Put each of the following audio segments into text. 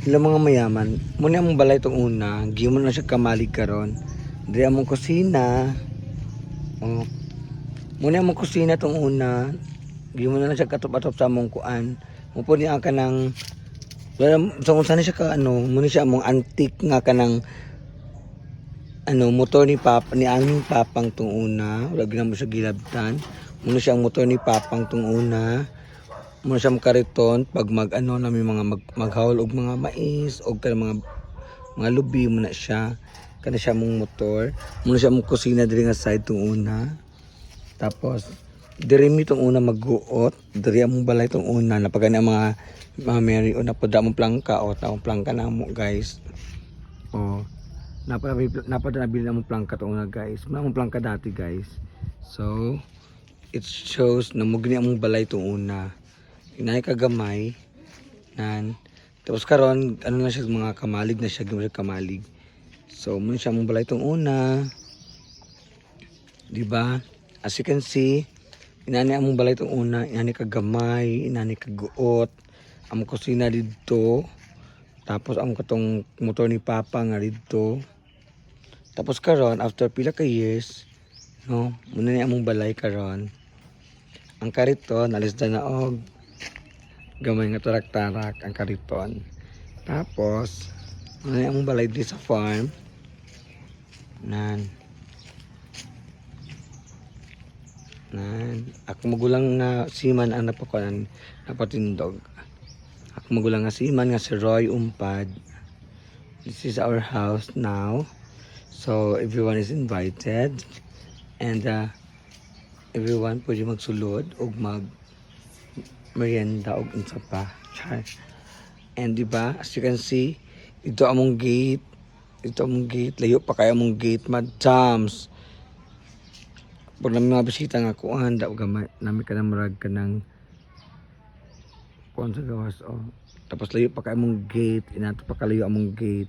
Ilang mga mayaman, muna among balay itong una, giyon mo na siya kamalig karon. Diri among kusina. Oh, muna among kusina itong una, giyon mo na siya katop-atop sa among kuan. Mupo niya ka ng, so kung saan siya ka ano, muna siya among antique nga ka ng ano, motor ni Papa, ni aming Papang itong una. Wala ginamo siya gilabtan. Muna siya ang motor ni Papang itong una. Muna siya kariton pag mag ano namin mga maghawol og mga mais og mga lubi mo na siya kana siya mong motor muna siya mong kusina diri nga side tong una tapos diri mi tong una magguot diri among balay tong una napagani ang mga Mary o napada mong plangka o taong plangka na mo guys o napada nabili na mong plangka tong una guys muna mong plangka dati guys so it shows na mugni among balay tong una inay kagamay nan tapos karon ano na siya mga kamalig na siya gimay kamalig so muna siya mong balay tong una di ba as you can see inani among balay tong una inani kagamay inani kaguot among kusina didto tapos among katong motor ni Papa nga didto tapos karon after pila ka years no muna ni among balay karon ang kariton alis na og gamay nga tarak-tarak ang kariton. Tapos, ano yung balay din sa farm. Nan. Ako magulang na siman ang napakuan napatindog. Ako magulang nga siman nga si Roy Umpad. This is our house now. So, everyone is invited. And everyone pwede magsulod o merienda og unsa pa. And di ba, as you can see, ito among gate. Ito among gate, layo pa kaya among gate, madams. Pag namin mga bisita nga kuan, daw gamay namin ka na marag ka ng kuan sa gawas oh. Tapos layo pa kaya among gate, inato pa kalayo among gate.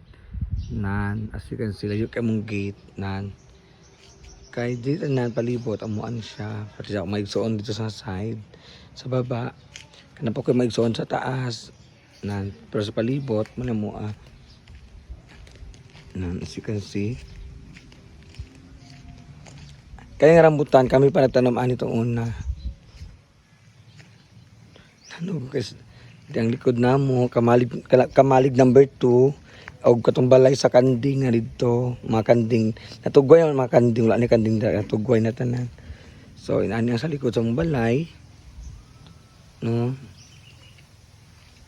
Nan, as you can see, layo kaya among gate, nan. Kay dito nan palibot amuan siya. Pati ako maigsoon dito sa side. Sa baba, kanapa ko maigsoon sa taas. Nan, pero sa palibot, muna mo nan, as you can see. Kaya nga rambutan, kami pa nagtanamaan itong una. Ano, kasi ang likod na mo, kamalig number 2. O katong balay sa kanding nga dito, mga kanding. Natugway ang mga kanding, wala ni kanding natugway na tanan. So, inani ang sa likod sa mong balay. No?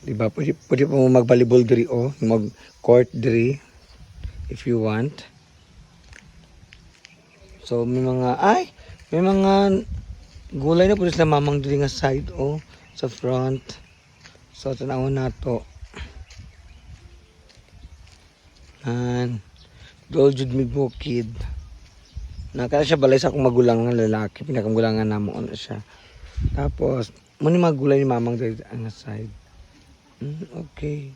Diba? Pwede pa mo mag-volleyball diri o. Mag-court diri. If you want. So, may mga gulay na po sila mamang diri nga side o. Sa front. So, tanawon na to. Dool jud mi bukid. Nakala siya balay sa akong magulang nga lalaki. Pinakamugulangan na mo na siya. Tapos, muni magulay ni mamang diri ang side. Okay.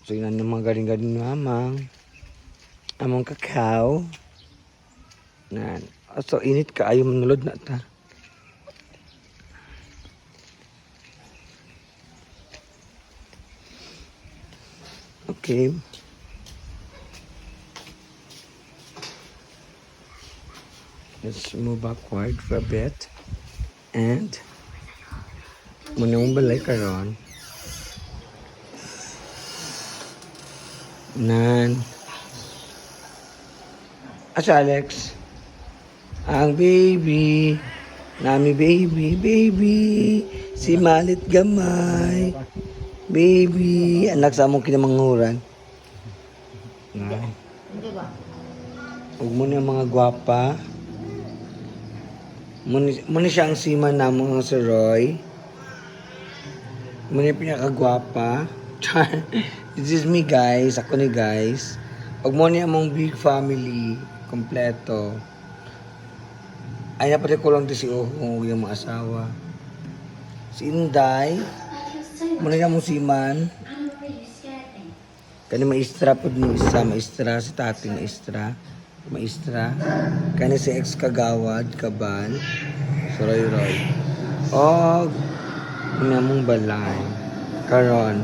So, yun ang mga galing-galing ni mamang. Among kakao. So, init ka. Ayaw manulod na ta. Okay. Let's move backward for a bit. And muna mong balay karon. Nan. Asa Alex? Ang baby. Nami baby. Si Malit Gamay. Baby, anak sa among kinamanghuran. Huwag mo niya mga gwapa. Muna siya ang siman na mga si Roy. Muna pinakagwapa. This is me guys. Ako ni guys. Huwag mo niya among big family. Kompleto. Ay napatay ko lang di si Ohong yung mga asawa. Si Inday. Muna niya mong siman. Kani maestra po ni isa. Maestra si tati maestra. Kani si ex kagawad. Kaban. So Roy. Muna mong balay. Karon,